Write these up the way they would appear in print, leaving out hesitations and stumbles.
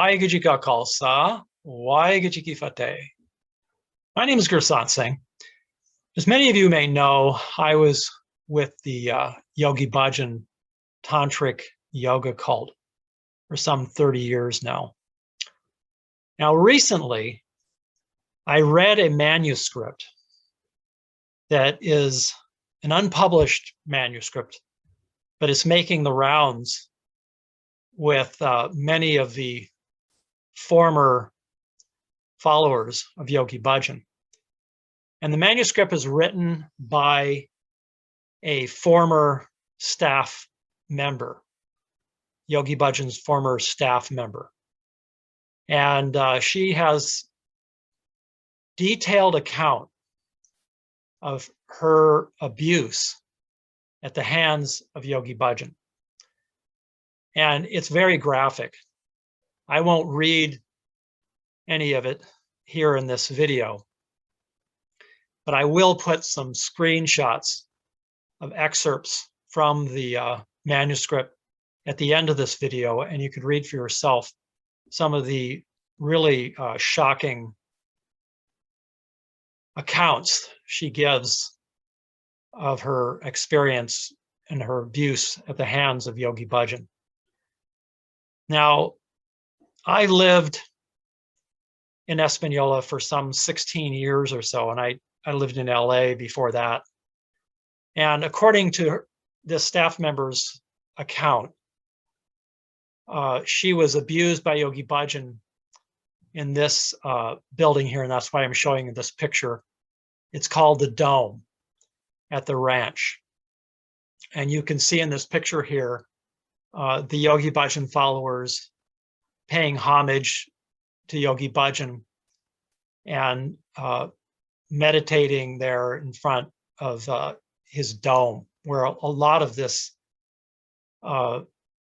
Waheguru ka Khalsa, Waheguru ki Fateh. My name is Gursan Singh. As many of you may know, I was with the Yogi Bhajan tantric yoga cult for some 30 years now. Now, recently, I read a manuscript that is an unpublished manuscript, but it's making the rounds with many of the former followers of Yogi Bhajan. And the manuscript is written by a former staff member, Yogi Bhajan's former staff member. And she has detailed account of her abuse at the hands of Yogi Bhajan. And it's very graphic. I won't read any of it here in this video, but I will put some screenshots of excerpts from the manuscript at the end of this video, and you could read for yourself some of the really shocking accounts she gives of her experience and her abuse at the hands of Yogi Bhajan. Now, I lived in Espanola for some 16 years or so, and I lived in LA before that. And according to this staff member's account, she was abused by Yogi Bhajan in this building here, and that's why I'm showing you this picture. It's called the Dome at the ranch. And you can see in this picture here, the Yogi Bhajan followers paying homage to Yogi Bhajan and meditating there in front of his dome, where a lot of this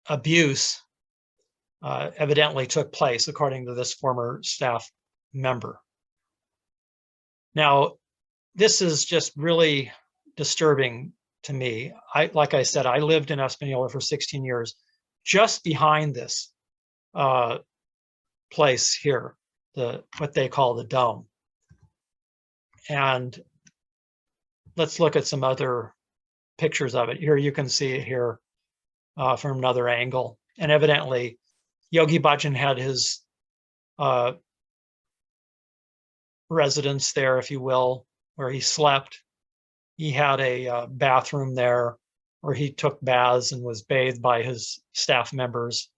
abuse evidently took place, according to this former staff member. Now, this is just really disturbing to me. Like I said, I lived in Espanola for 16 years, just behind this place here, what they call the Dome. And let's look at some other pictures of it. Here you can see it here from another angle. And evidently, Yogi Bhajan had his residence there, if you will, where he slept. He had a bathroom there where he took baths and was bathed by his staff members.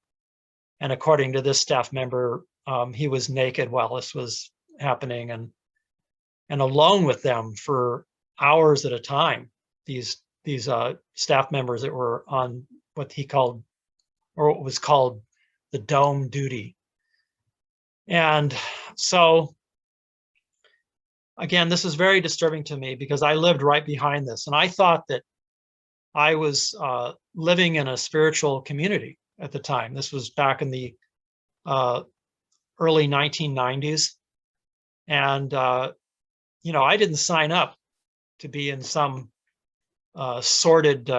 And according to this staff member, he was naked while this was happening and alone with them for hours at a time. These staff members that were on what he called, or what was called, the dome duty. And so, again, this is very disturbing to me because I lived right behind this, and I thought that I was living in a spiritual community at the time. This was back in the early 1990s. And, you know, I didn't sign up to be in some sordid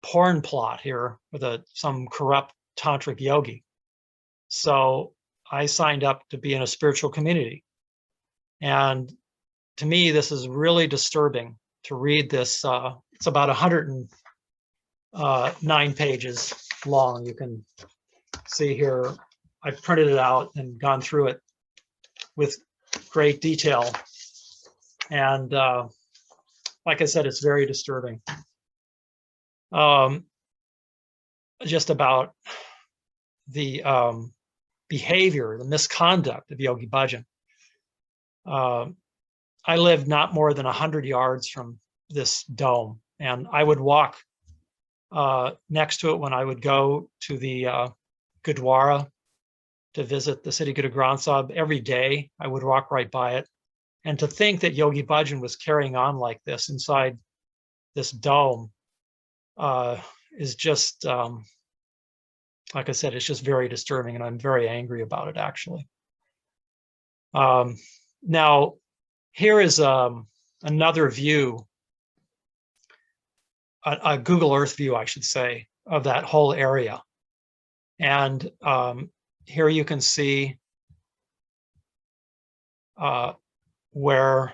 porn plot here with some corrupt tantric yogi. So I signed up to be in a spiritual community. And to me, this is really disturbing to read this. It's about 109 pages long. You can see here, I printed it out and gone through it with great detail. And like I said, it's very disturbing. Just about the behavior, the misconduct of Yogi Bhajan. I lived not more than 100 yards from this dome, and I would walk next to it when I would go to the Gurdwara to visit the city Guru Granth Sahib. Every day I would walk right by it. And to think that Yogi Bhajan was carrying on like this inside this dome is just, like I said, it's just very disturbing, and I'm very angry about it, actually. Now, here is another view, a Google Earth view, I should say, of that whole area. And here you can see where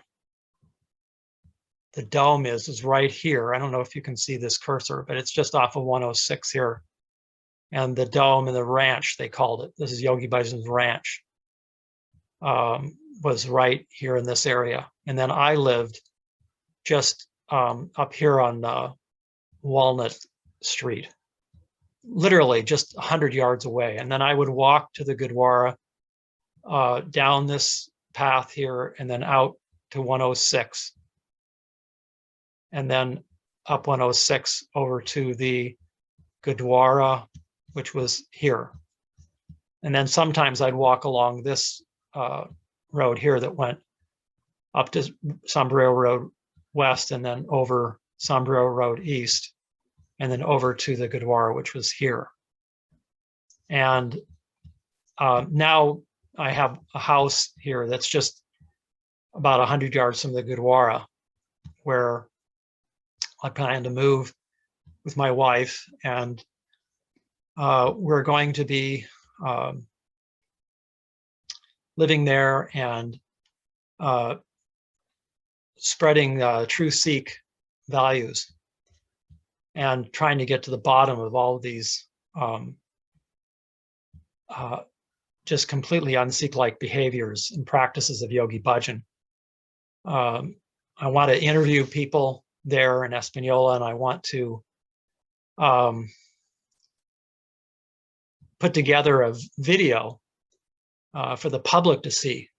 the dome is right here. I don't know if you can see this cursor, but it's just off of 106 here. And the dome and the ranch, they called it. This is Yogi Bhajan's ranch, was right here in this area. And then I lived just up here on Walnut Street, literally just 100 yards away. And then I would walk to the Gurdwara down this path here and then out to 106. And then up 106 over to the Gurdwara, which was here. And then sometimes I'd walk along this road here that went up to Sombrero Road West and then over Sombrero Road East and then over to the Gurdwara, which was here. And now I have a house here that's just about 100 yards from the Gurdwara, where I plan to move with my wife, and we're going to be living there and spreading true Sikh values and trying to get to the bottom of all of these just completely un-Sikh-like behaviors and practices of Yogi Bhajan. I want to interview people there in Espanola, and I want to put together a video for the public to see,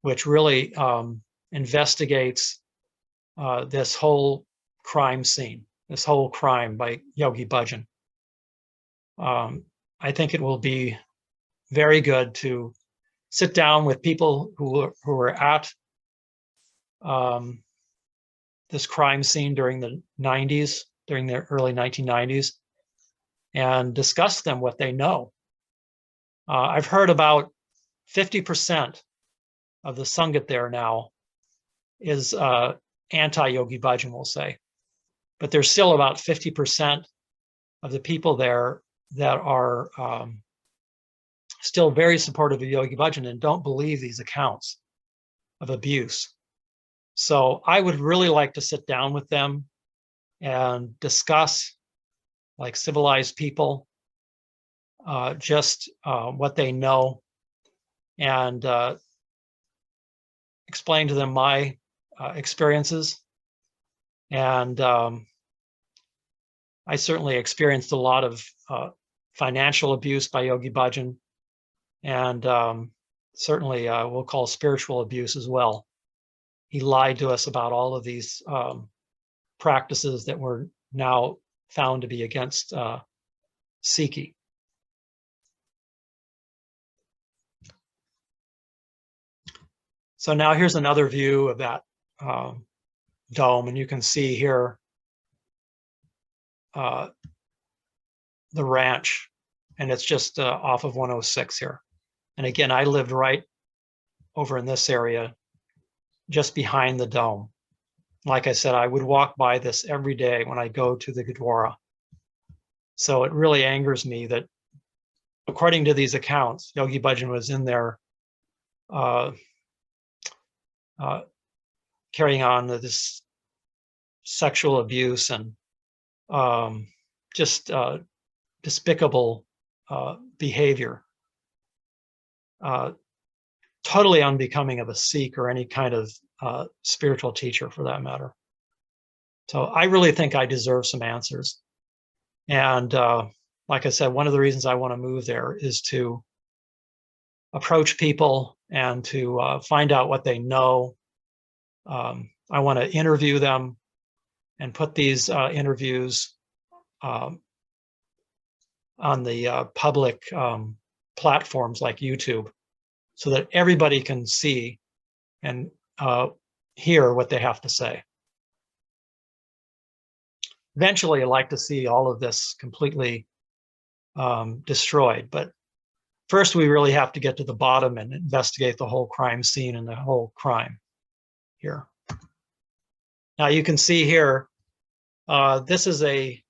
which really investigates this whole crime scene, this whole crime by Yogi Bhajan. I think it will be very good to sit down with people who were at this crime scene during the 90s, during the early 1990s, and discuss them what they know. I've heard about 50% of the Sangat there now is anti-Yogi Bhajan, we'll say. But there's still about 50% of the people there that are still very supportive of Yogi Bhajan and don't believe these accounts of abuse. So I would really like to sit down with them and discuss, like civilized people, just what they know, and explain to them my experiences. And I certainly experienced a lot of financial abuse by Yogi Bhajan, and certainly we'll call spiritual abuse as well. He lied to us about all of these practices that were now found to be against Sikhi. So now here's another view of that dome, and you can see here the ranch, and it's just off of 106 here. And again, I lived right over in this area, just behind the dome. Like I said, I would walk by this every day when I go to the Gurdwara. So it really angers me that, according to these accounts, Yogi Bhajan was in there carrying on this sexual abuse and just despicable behavior, totally unbecoming of a Sikh or any kind of spiritual teacher for that matter. So I really think I deserve some answers. And like I said, one of the reasons I want to move there is to approach people and to find out what they know. I want to interview them and put these interviews on the public platforms like YouTube, so that everybody can see and hear what they have to say. Eventually, I'd like to see all of this completely destroyed, but first we really have to get to the bottom and investigate the whole crime scene and the whole crime here. Now you can see here, this is a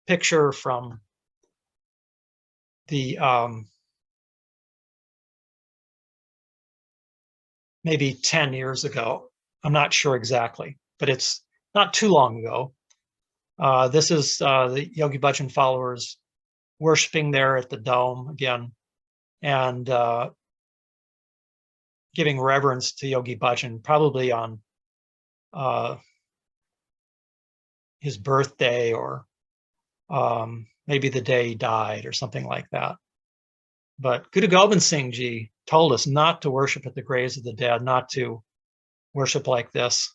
picture from the maybe 10 years ago. I'm not sure exactly, but it's not too long ago. This is the Yogi Bhajan followers worshiping there at the dome again, and giving reverence to Yogi Bhajan, probably on his birthday, or maybe the day he died or something like that. But Guru Gobind Singh Ji told us not to worship at the graves of the dead, not to worship like this.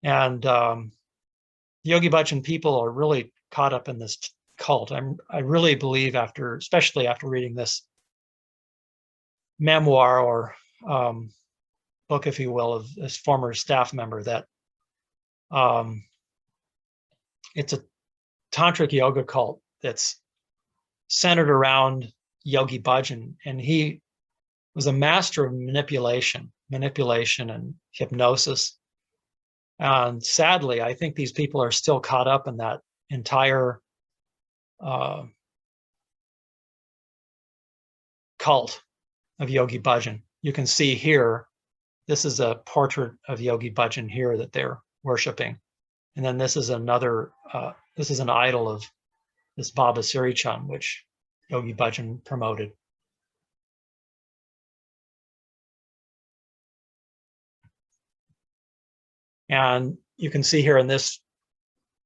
And Yogi Bhajan people are really caught up in this cult. I really believe, especially after reading this memoir, or book, if you will, of this former staff member, that it's a tantric yoga cult that's centered around Yogi Bhajan, and he was a master of manipulation and hypnosis. And sadly, I think these people are still caught up in that entire cult of Yogi Bhajan. You can see here, this is a portrait of Yogi Bhajan here that they're worshiping. And then this is another, this is an idol of this Baba Siri Chand, which Yogi Bhajan promoted. And you can see here in this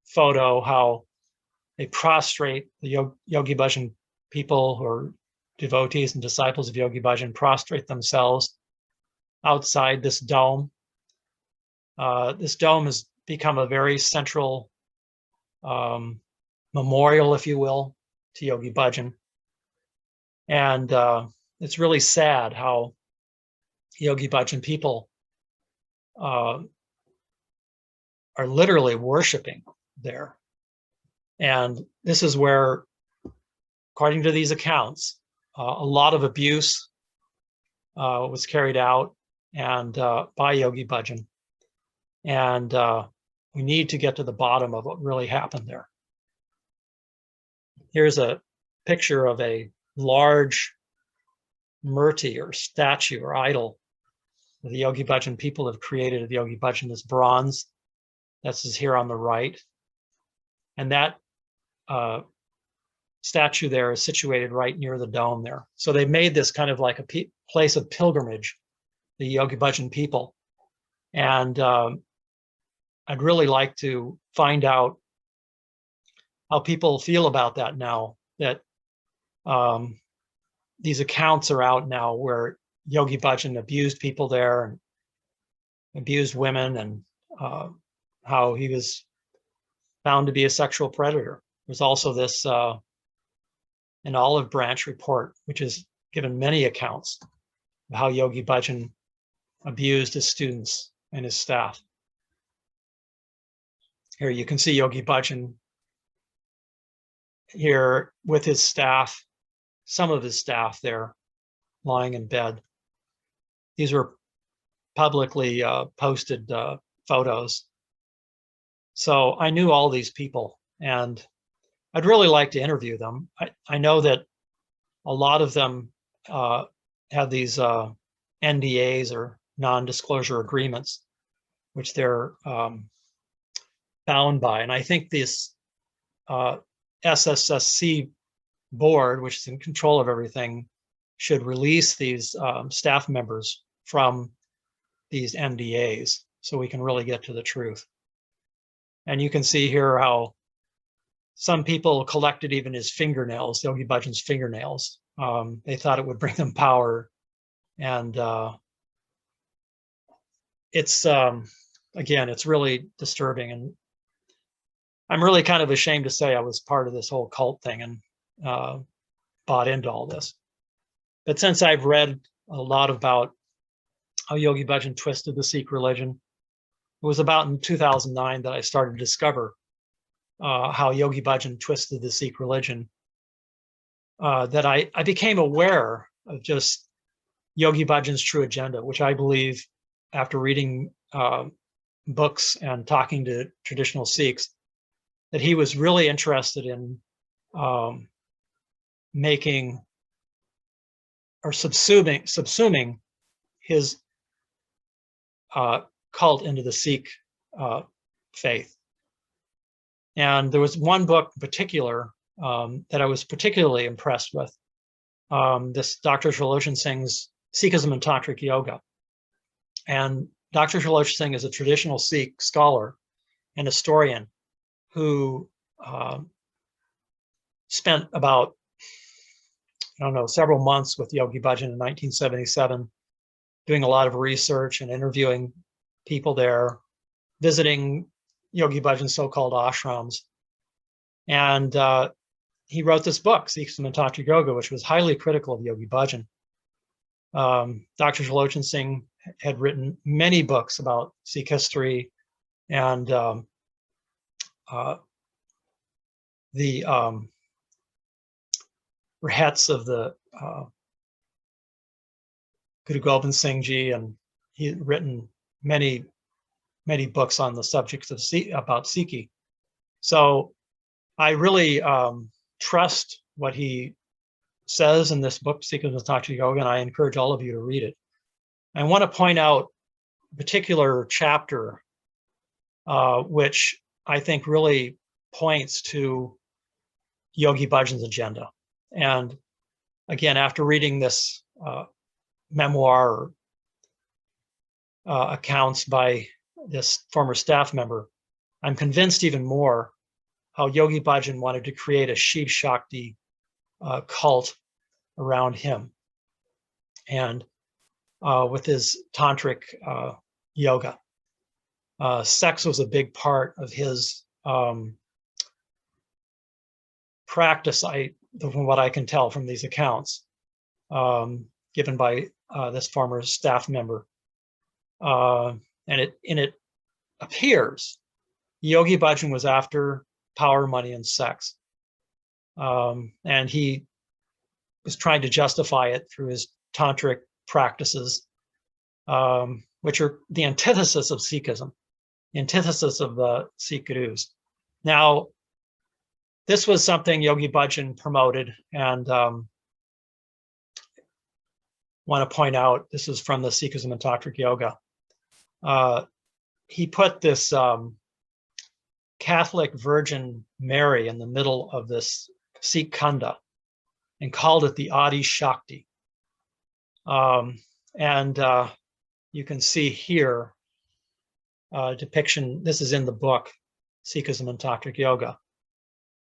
photo how they prostrate, the Yogi Bhajan people who are devotees and disciples of Yogi Bhajan prostrate themselves outside this dome. This dome has become a very central memorial, if you will, to Yogi Bhajan. And it's really sad how Yogi Bhajan people are literally worshiping there. And this is where, according to these accounts, a lot of abuse was carried out and by Yogi Bhajan. And we need to get to the bottom of what really happened there. Here's a picture of a large murti, or statue, or idol that the Yogi Bhajan people have created of Yogi Bhajan. Is bronze. This is here on the right. And that statue there is situated right near the dome there. So they made this kind of like a place of pilgrimage, the Yogi Bhajan people. And I'd really like to find out how people feel about that now, that these accounts are out now where Yogi Bhajan abused people there and abused women, and how he was found to be a sexual predator. There's also this an Olive Branch report, which has given many accounts of how Yogi Bhajan abused his students and his staff. Here you can see Yogi Bhajan here with his staff, some of his staff there lying in bed. These were publicly posted photos. So I knew all these people, and I'd really like to interview them. I know that a lot of them have these NDAs, or non-disclosure agreements, which they're bound by. And I think this SSSC board, which is in control of everything, should release these staff members from these NDAs so we can really get to the truth. And you can see here how some people collected even his fingernails, Yogi Bhajan's fingernails. They thought it would bring them power. And it's, again, it's really disturbing. And I'm really kind of ashamed to say I was part of this whole cult thing and bought into all this. But since I've read a lot about how Yogi Bhajan twisted the Sikh religion, it was about in 2009 that I started to discover how Yogi Bhajan twisted the Sikh religion, that I became aware of just Yogi Bhajan's true agenda, which I believe, after reading books and talking to traditional Sikhs, that he was really interested in making or subsuming his cult into the Sikh faith. And there was one book in particular that I was particularly impressed with. This Dr. Shalochan Singh's Sikhism and Tantric Yoga. And Dr. Shalochan Singh is a traditional Sikh scholar and historian who spent about, I don't know, several months with Yogi Bhajan in 1977, doing a lot of research and interviewing people there, visiting Yogi Bhajan's so-called ashrams. And he wrote this book, Sikhism and Tantric Yoga, which was highly critical of Yogi Bhajan. Dr. Shalochan Singh had written many books about Sikh history and the Rahets of the Guru Gobind Singh Ji, and he had written many books on the subjects of about Sikhi. So I really trust what he says in this book, Sikhism and Tantric Yoga, and I encourage all of you to read it. I want to point out a particular chapter which I think really points to Yogi Bhajan's agenda. And again, after reading this memoir or accounts by this former staff member, I'm convinced even more how Yogi Bhajan wanted to create a Shiv Shakti cult around him. And with his tantric yoga. Sex was a big part of his practice, from what I can tell from these accounts given by this former staff member. And it appears Yogi Bhajan was after power, money, and sex. And he was trying to justify it through his tantric practices, which are the antithesis of Sikhism, the antithesis of the Sikh gurus. Now, this was something Yogi Bhajan promoted, and want to point out, this is from the Sikhism and Tantric Yoga. He put this Catholic Virgin Mary in the middle of this Sikh Khanda and called it the Adi Shakti. And you can see here a depiction. This is in the book, Sikhism and Tantric Yoga.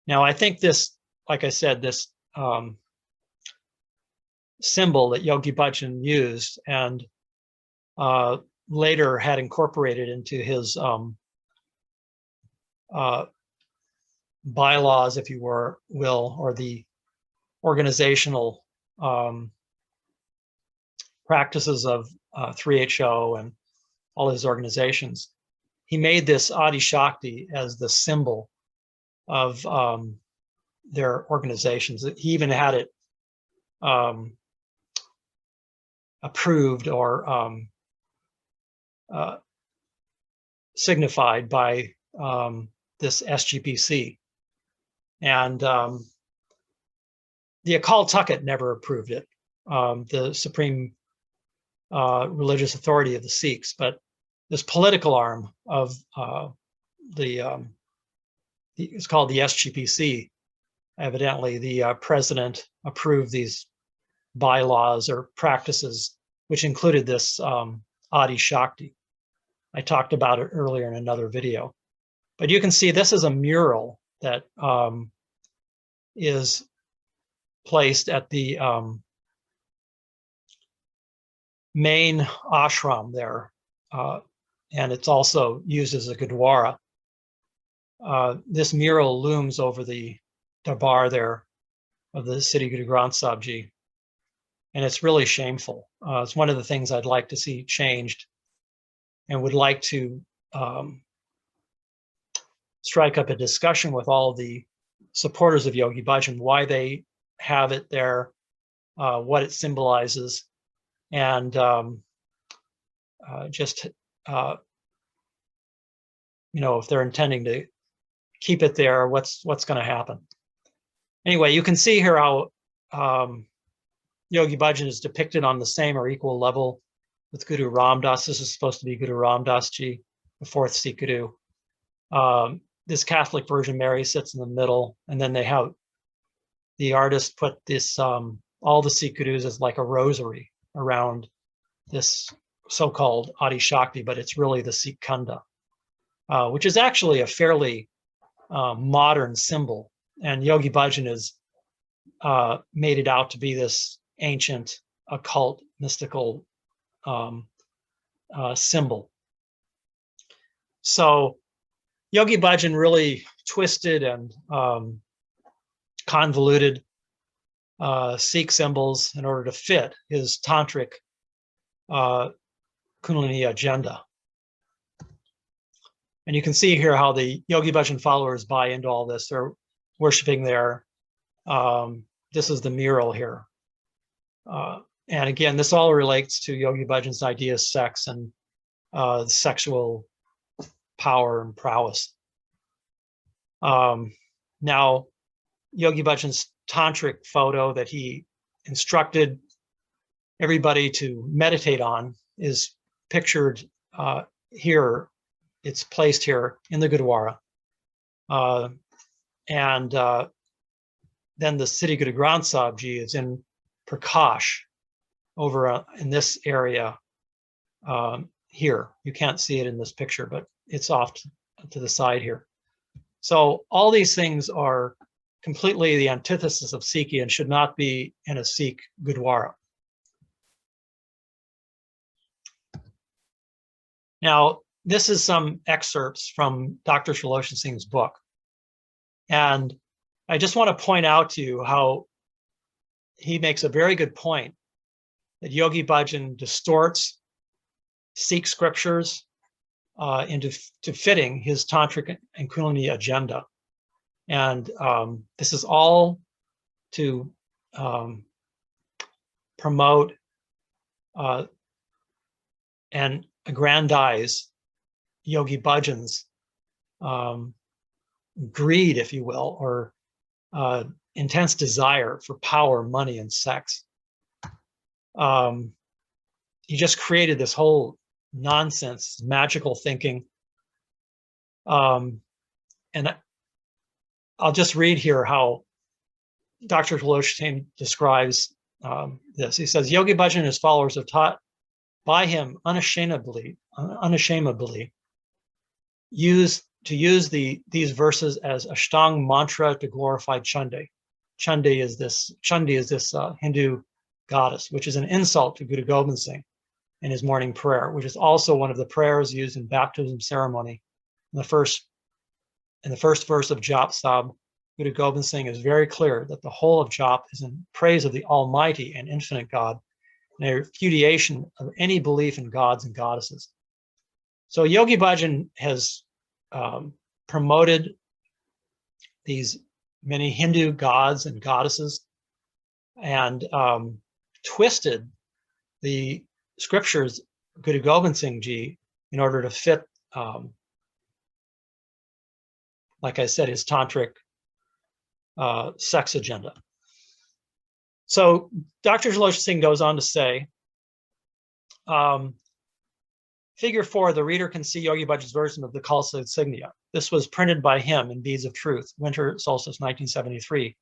Now, I think this, like I said, this symbol that Yogi Bhajan used and later had incorporated into his bylaws, if you will, or the organizational practices of 3HO and all his organizations. He made this Adi Shakti as the symbol of their organizations. He even had it approved or signified by this SGPC. And the occult Tucket never approved it, the supreme religious authority of the Sikhs, but this political arm of it's called the SGPC. Evidently, the president approved these bylaws or practices, which included this Adi Shakti. I talked about it earlier in another video. But you can see this is a mural that is placed at the main ashram there, and it's also used as a Gurdwara. This mural looms over the darbar there of the Siri Guru Granth Sahib Ji, and it's really shameful. It's one of the things I'd like to see changed, and would like to strike up a discussion with all the supporters of Yogi Bhajan, why they have it there, what it symbolizes, and just if they're intending to keep it there, what's going to happen. Anyway, you can see here how Yogi Bhajan is depicted on the same or equal level with Guru Ram Das. This is supposed to be Guru Ram Das Ji, the fourth Sikh Guru. This Catholic Virgin Mary sits in the middle, and then they have the artist put this all the Sikh Gurus as like a rosary around this so-called Adi Shakti, but it's really the Sikh Khanda, which is actually a fairly modern symbol. And Yogi Bhajan has made it out to be this ancient, occult, mystical symbol. So Yogi Bhajan really twisted and convoluted Sikh symbols in order to fit his tantric Kundalini agenda. And you can see here how the Yogi Bhajan followers buy into all this. They're worshiping there. This is the mural here. And again, this all relates to Yogi Bhajan's idea of sex and sexual power and prowess. Now, Yogi Bhajan's tantric photo that he instructed everybody to meditate on is pictured here. It's placed here in the Gurdwara. And then the Siri Guru Granth Sahib Ji is in Prakash over in this area here. You can't see it in this picture, but it's off to the side here. So all these things are completely the antithesis of Sikhi and should not be in a Sikh Gurdwara. Now, this is some excerpts from Dr. Shalosha Singh's book. And I just want to point out to you how he makes a very good point that Yogi Bhajan distorts Sikh scriptures into fitting his tantric and Kundalini agenda. And this is all to promote and aggrandize Yogi Bhajan's greed, if you will, or intense desire for power, money, and sex. He just created this whole nonsense, magical thinking. And I'll just read here how Dr. Shalosha describes this. He says, Yogi Bhajan and his followers have taught by him unashamedly use these verses as Ashtang mantra to glorify Chandi. Chandi is this Hindu goddess, which is an insult to Guru Gobind Singh in his morning prayer, which is also one of the prayers used in baptism ceremony. In the first verse of Jap Sab, Guru Gobind Singh is very clear that the whole of Jap is in praise of the Almighty and Infinite God, and a repudiation of any belief in gods and goddesses. So Yogi Bhajan has promoted these many Hindu gods and goddesses and twisted the scriptures Guru Gobind Singh Ji in order to fit, like I said, his tantric sex agenda. So Dr. Shalosha Singh goes on to say, Figure 4, the reader can see Yogi Bhajan's version of the Khalsa insignia. This was printed by him in Beads of Truth, Winter Solstice 1973,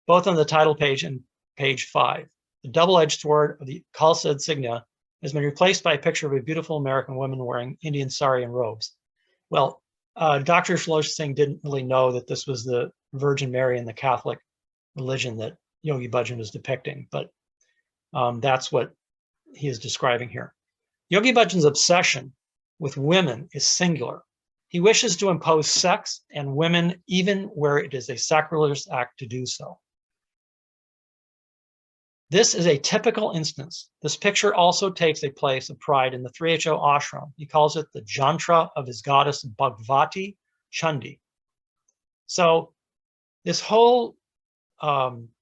both on the title page and page 5. The double-edged sword of the Khalsa insignia has been replaced by a picture of a beautiful American woman wearing Indian sari and robes. Well, Dr. Shalosha Singh didn't really know that this was the Virgin Mary in the Catholic religion that Yogi Bhajan was depicting, but that's what he is describing here. Yogi Bhajan's obsession with women is singular. He wishes to impose sex and women even where it is a sacrilegious act to do so. This is a typical instance. This picture also takes a place of pride in the 3HO ashram. He calls it the jantra of his goddess Bhagavati Chandi. So this whole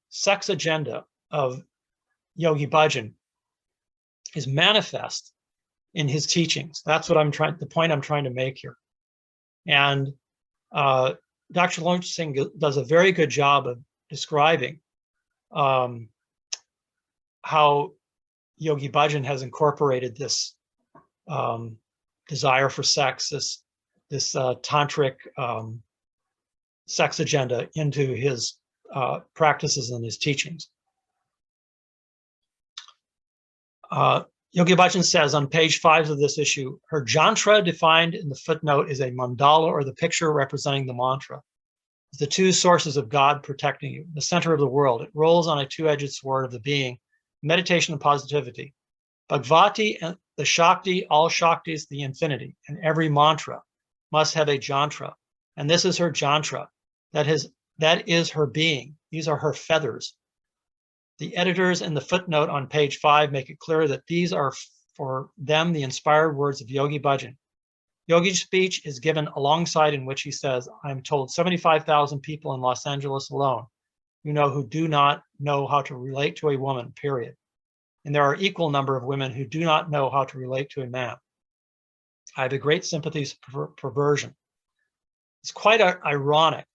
sex agenda of Yogi Bhajan is manifest in his teachings. That's what the point I'm trying to make here. And Dr. Shalosha Singh does a very good job of describing how Yogi Bhajan has incorporated this desire for sex, this tantric sex agenda into his practices and his teachings. Yogi Bhajan says on page 5 of this issue, her jantra defined in the footnote is a mandala, or the picture representing the mantra. It's the two sources of God protecting you, the center of the world. It rolls on a two-edged sword of the being, meditation and positivity. Bhagavati and the Shakti, all Shaktis, the infinity, and every mantra must have a jantra. And this is her jantra. That is her being. These are her feathers. The editors in the footnote on page 5 make it clear that these are for them the inspired words of Yogi Bhajan. Yogi's speech is given alongside, in which he says, I'm told 75,000 people in Los Angeles alone who do not know how to relate to a woman, period. And there are equal number of women who do not know how to relate to a man. I have a great sympathy for perversion. It's quite ironic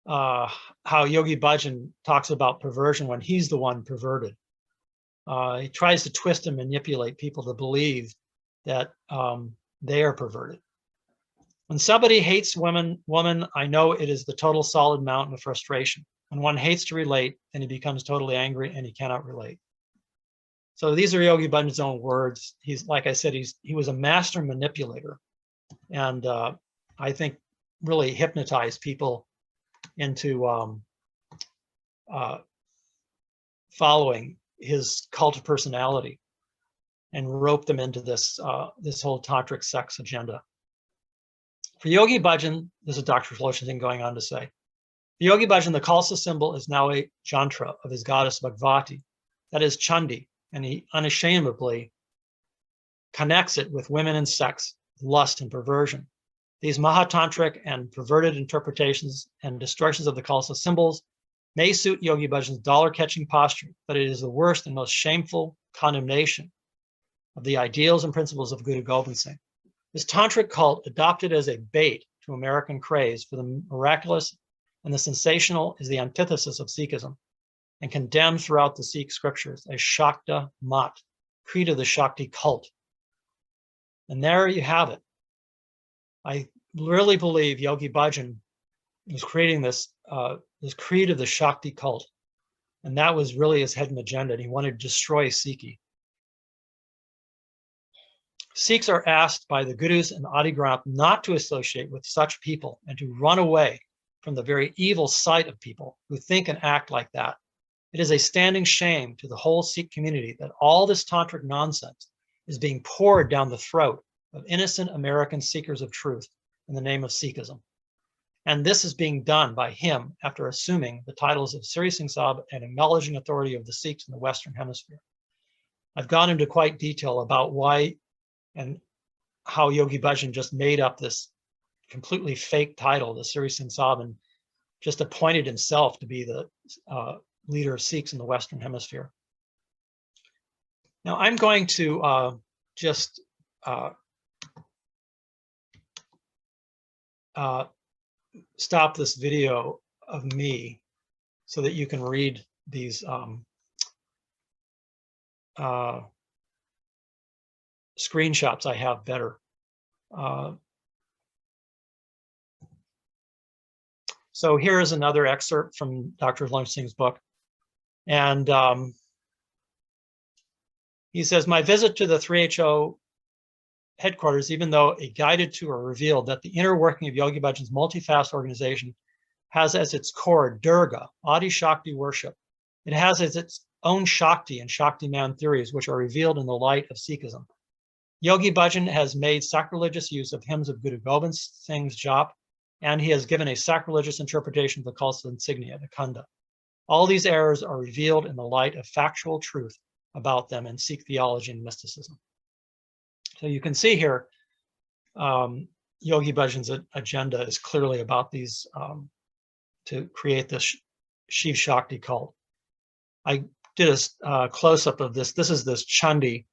how Yogi Bhajan talks about perversion when he's the one perverted. He tries to twist and manipulate people to believe that they are perverted. When somebody hates woman, I know it is the total solid mountain of frustration. When one hates to relate, then he becomes totally angry and he cannot relate. So these are Yogi Bhajan's own words. He's, like I said, he was a master manipulator, and I think really hypnotized people into following his cult of personality, and roped them into this this whole tantric sex agenda. For Yogi Bhajan, this is Dr. Floshington going on to say, for Yogi Bhajan, the Khalsa symbol is now a jantra of his goddess Bhagavati, that is Chandi, and he unashamedly connects it with women and sex, lust and perversion. These mahatantric and perverted interpretations and distortions of the Khalsa symbols may suit Yogi Bhajan's dollar-catching posture, but it is the worst and most shameful condemnation of the ideals and principles of Guru Gobind Singh. This tantric cult, adopted as a bait to American craze for the miraculous and the sensational, is the antithesis of Sikhism, and condemned throughout the Sikh scriptures as Shakta Mat, creed of the Shakti cult. And there you have it. I really believe Yogi Bhajan was creating this this creed of the Shakti cult, and that was really his hidden agenda. And he wanted to destroy Sikhi. Sikhs are asked by the Gurus and Adi Granth not to associate with such people and to run away from the very evil sight of people who think and act like that. It is a standing shame to the whole Sikh community that all this tantric nonsense is being poured down the throat of innocent American seekers of truth in the name of Sikhism. And this is being done by him after assuming the titles of Siri Sahib and acknowledging authority of the Sikhs in the Western Hemisphere. I've gone into quite detail about why and how Yogi Bhajan just made up this completely fake title, the Siri Sahib, and just appointed himself to be the leader of Sikhs in the Western Hemisphere. Now I'm going to just stop this video of me so that you can read these screenshots I have better. So here is another excerpt from Dr. Lunch Singh's book. And he says, my visit to the 3HO headquarters, even though a guided tour revealed that the inner working of Yogi Bhajan's multi-fast organization has as its core Durga, Adi Shakti worship. It has as its own Shakti and Shakti man theories, which are revealed in the light of Sikhism. Yogi Bhajan has made sacrilegious use of hymns of Guru Gobind Singh's jap, and he has given a sacrilegious interpretation of the Khalsa insignia, the Khanda. All these errors are revealed in the light of factual truth about them in Sikh theology and mysticism. So you can see here, Yogi Bhajan's agenda is clearly about these, to create this Shiv Shakti cult. I did a close-up of this. This is this Chandi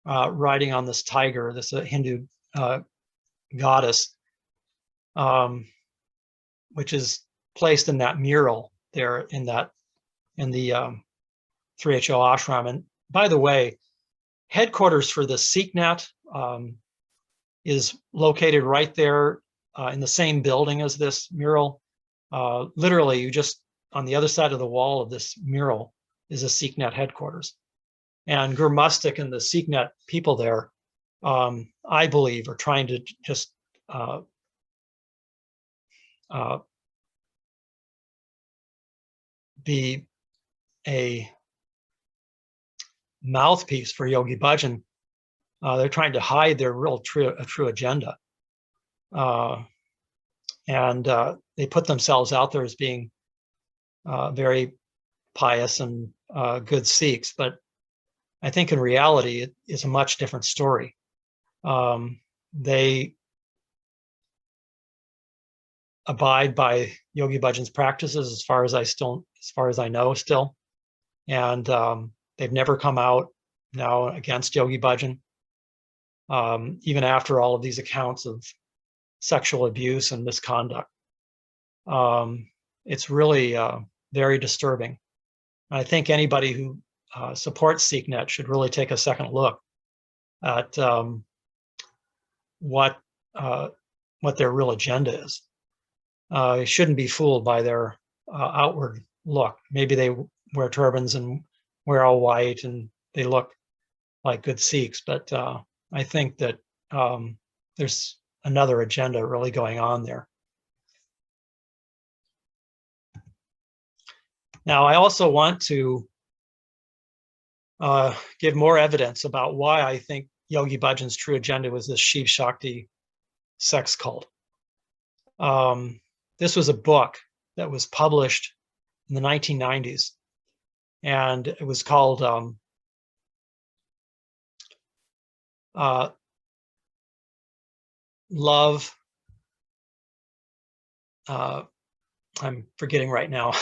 riding on this tiger, this Hindu goddess, which is placed in that mural there in the 3HO ashram. And by the way, headquarters for the SikhNet is located right there in the same building as this mural. Literally, you just, on the other side of the wall of this mural is a SikhNet headquarters. And Gurmustic and the SikhNet people there, I believe, are trying to just be a mouthpiece for Yogi Bhajan. They're trying to hide their real true agenda. And they put themselves out there as being very pious and good Sikhs, but I think in reality it is a much different story. They abide by Yogi Bhajan's practices as far as I know still, and they've never come out now against Yogi Bhajan, even after all of these accounts of sexual abuse and misconduct. It's really very disturbing. I think anybody who supports SikhNet should really take a second look at what their real agenda is. You shouldn't be fooled by their outward look. Maybe they wear turbans and wear all white and they look like good Sikhs, but I think that there's another agenda really going on there. Now, I also want to give more evidence about why I think Yogi Bhajan's true agenda was this Shiv Shakti sex cult. This was a book that was published in the 1990s, and it was called Love. I'm forgetting right now.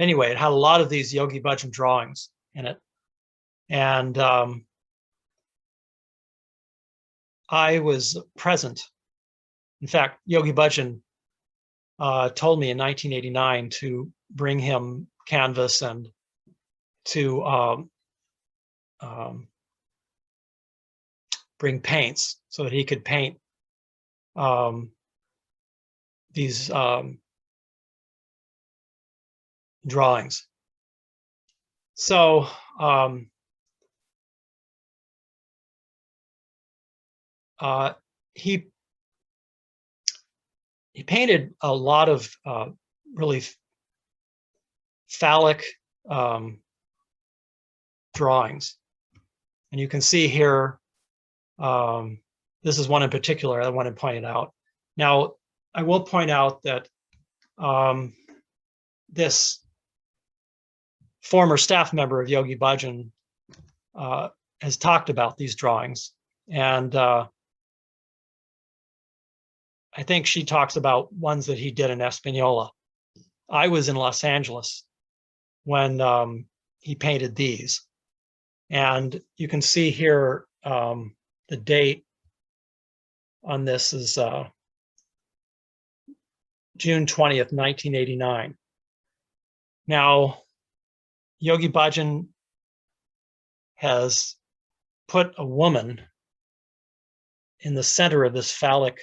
Anyway, it had a lot of these Yogi Bhajan drawings in it. And I was present. In fact, Yogi Bhajan told me in 1989 to bring him canvas and to bring paints so that he could paint these drawings. So he painted a lot of really phallic drawings, and you can see here. This is one in particular I want to point out. Now, I will point out that this former staff member of Yogi Bhajan has talked about these drawings, and I think she talks about ones that he did in Espanola. I was in Los Angeles when he painted these, and you can see here the date on this is June 20th, 1989. Now, Yogi Bhajan has put a woman in the center of this phallus,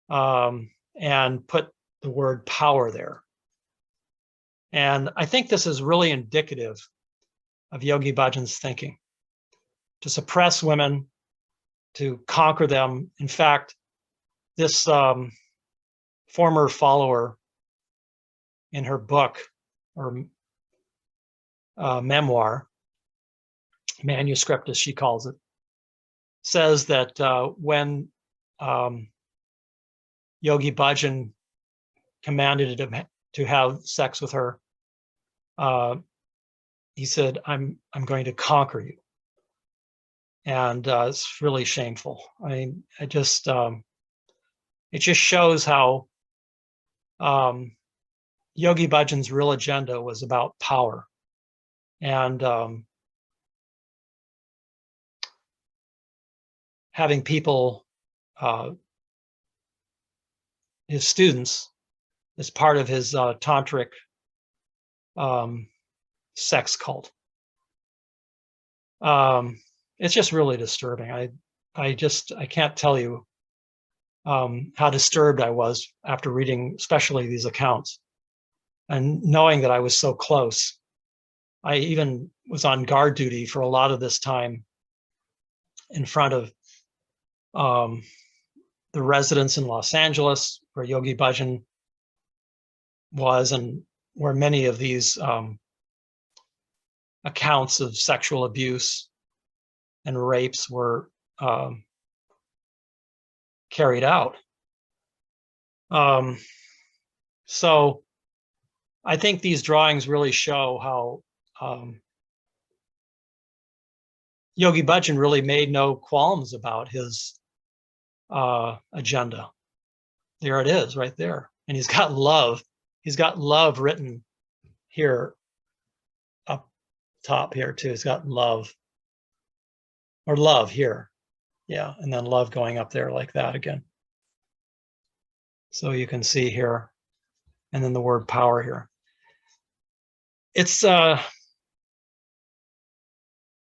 and put the word power there. And I think this is really indicative of Yogi Bhajan's thinking, to suppress women, to conquer them. In fact, this former follower in her book or memoir, manuscript as she calls it, says that when Yogi Bhajan commanded him to have sex with her, he said, I'm going to conquer you. And it's really shameful. I mean, it just shows how Yogi Bhajan's real agenda was about power. And having people, his students, as part of his tantric sex cult. It's just really disturbing. I can't tell you how disturbed I was after reading, especially these accounts, and knowing that I was so close. I even was on guard duty for a lot of this time in front of the residence in Los Angeles, where Yogi Bhajan was, and where many of these accounts of sexual abuse and rapes were carried out. So I think these drawings really show how Yogi Bhajan really made no qualms about his agenda. There it is right there. And he's got love. He's got love written here up top here too. He's got love, or love here. Yeah, and then love going up there like that again. So you can see here, and then the word power here. It's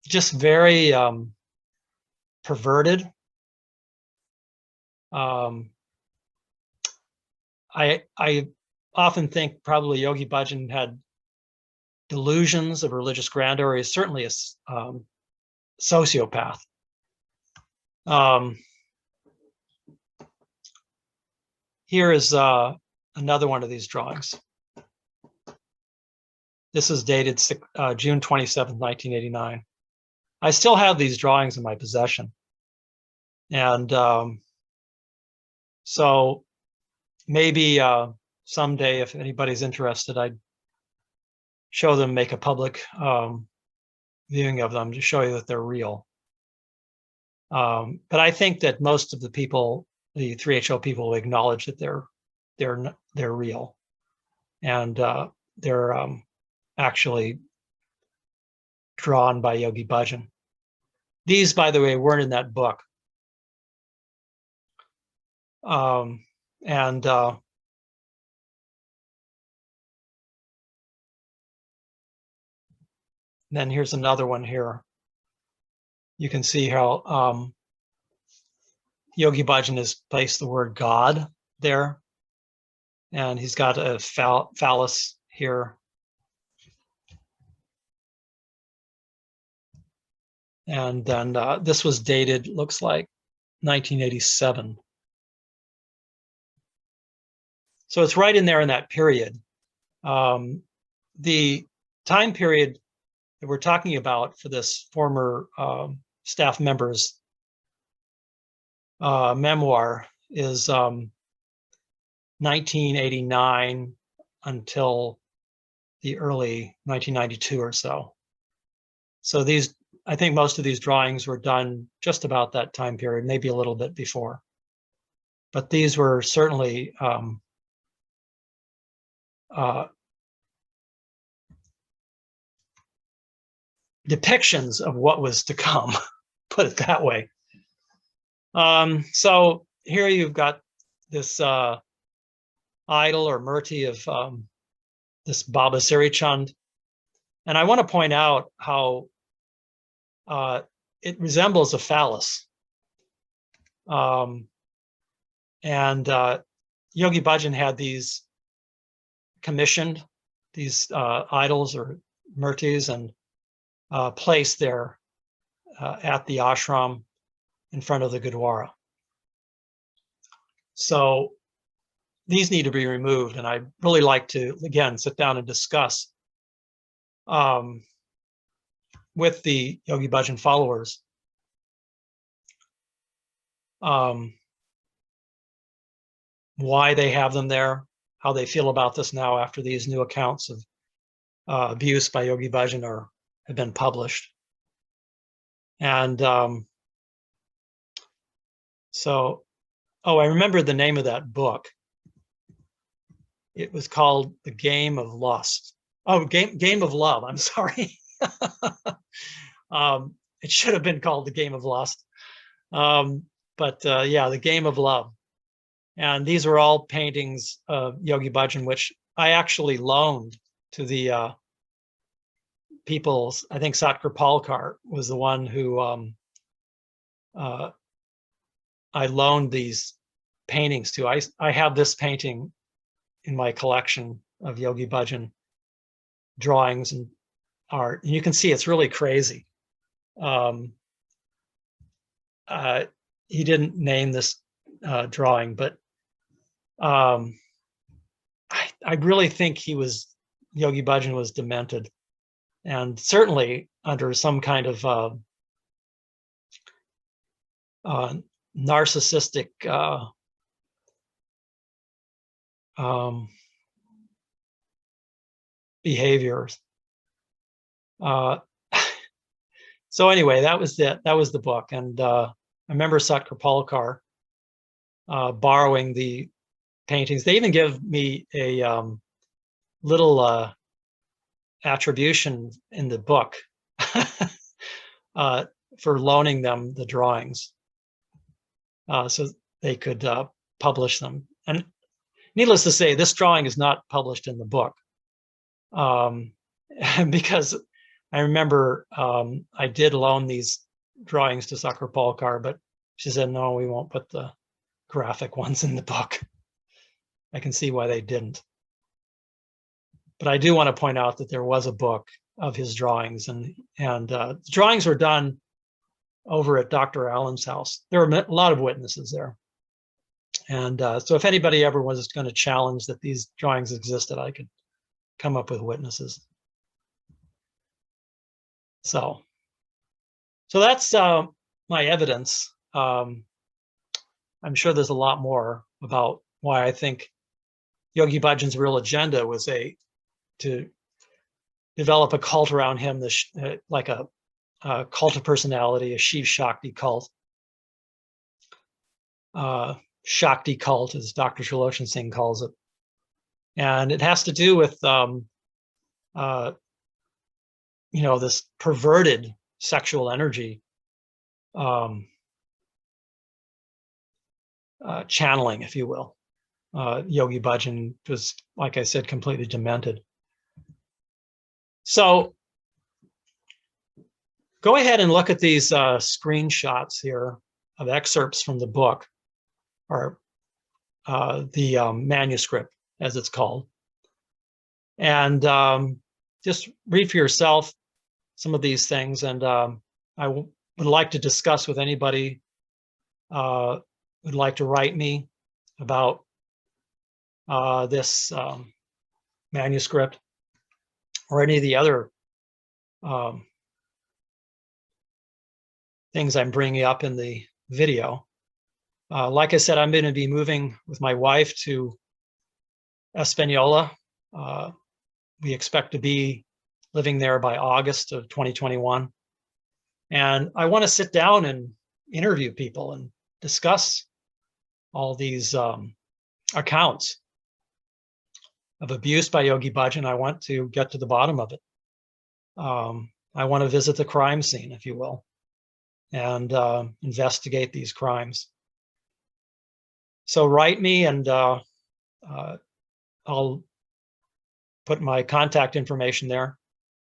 just very perverted. I often think probably Yogi Bhajan had delusions of religious grandeur. He's certainly a sociopath. Here is another one of these drawings. This is dated June 27th, 1989. I still have these drawings in my possession. And so maybe someday, if anybody's interested, I'd show them, make a public viewing of them to show you that they're real. But I think that most of the people, the 3HO people, will acknowledge that they're real, and they're actually drawn by Yogi Bhajan. These, by the way, weren't in that book. Then here's another one here. You can see how Yogi Bhajan has placed the word God there, and he's got a phallus here. And then this was dated, looks like 1987. So it's right in there in that period. The time period that we're talking about for this former staff member's memoir is 1989 until the early 1992 or so. So these, I think most of these drawings were done just about that time period, maybe a little bit before. But these were certainly depictions of what was to come, put it that way. So here you've got this idol or murti of this Baba Siri Chand. And I want to point out how it resembles a phallus. Yogi Bhajan had these commissioned, these idols or murtis, and placed there at the ashram in front of the Gurdwara. So these need to be removed, and I'd really like to, again, sit down and discuss with the Yogi Bhajan followers why they have them there, how they feel about this now after these new accounts of abuse by Yogi Bhajan have been published. And so, I remember the name of that book. It was called The Game of Lust. Oh, Game of Love, I'm sorry. It should have been called The Game of Lust. Yeah, The Game of Love. And these were all paintings of Yogi Bhajan, which I actually loaned to the people's. I think Satguru Palkar was the one who I loaned these paintings to. I have this painting in my collection of Yogi Bhajan drawings and art. And you can see it's really crazy. He didn't name this drawing, but I really think Yogi Bhajan was demented, and certainly under some kind of narcissistic behaviors. So anyway, that was the book, and I remember Satguru Palkar borrowing the paintings. They even give me a little attribution in the book for loaning them the drawings, so they could publish them. And needless to say, this drawing is not published in the book, because I remember I did loan these drawings to Satguru Palkar, but she said, no, we won't put the graphic ones in the book. I can see why they didn't. But I do want to point out that there was a book of his drawings, and the drawings were done over at Dr. Allen's house. There were a lot of witnesses there. And so if anybody ever was going to challenge that these drawings existed, I could come up with witnesses. So that's my evidence. I'm sure there's a lot more about why I think Yogi Bhajan's real agenda was to develop a cult around him, like a cult of personality, a Shiv Shakti cult. Shakti cult, as Dr. Shaloshan Singh calls it. And it has to do with this perverted sexual energy channeling, if you will. Yogi Bhajan was, like I said, completely demented. So go ahead and look at these screenshots here of excerpts from the book, or the manuscript, as it's called. And just read for yourself some of these things. And I would like to discuss with anybody who'd like to write me about this manuscript, or any of the other things I'm bringing up in the video. Like I said, I'm going to be moving with my wife to Espanola. We expect to be living there by August of 2021. And I want to sit down and interview people and discuss all these accounts of abuse by Yogi Bhajan. I want to get to the bottom of it. I want to visit the crime scene, if you will, and investigate these crimes. So write me, and I'll put my contact information there.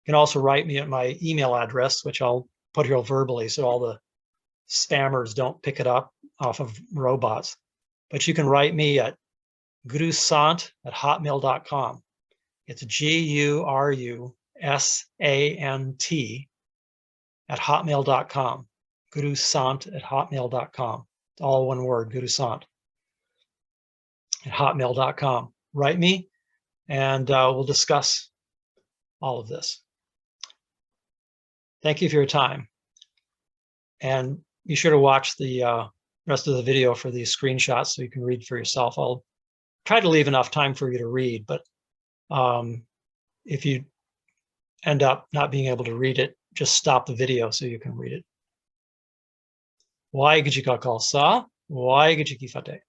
You can also write me at my email address, which I'll put here verbally so all the spammers don't pick it up off of robots. But you can write me at gurusant@hotmail.com. It's GURUSANT @hotmail.com. gurusant@hotmail.com. All one word, gurusant @hotmail.com. Write me, and we'll discuss all of this. Thank you for your time. And be sure to watch the rest of the video for these screenshots so you can read for yourself. I'll try to leave enough time for you to read, but if you end up not being able to read it, just stop the video so you can read it. Waheguru ka Khalsa, Waheguru ki Fateh.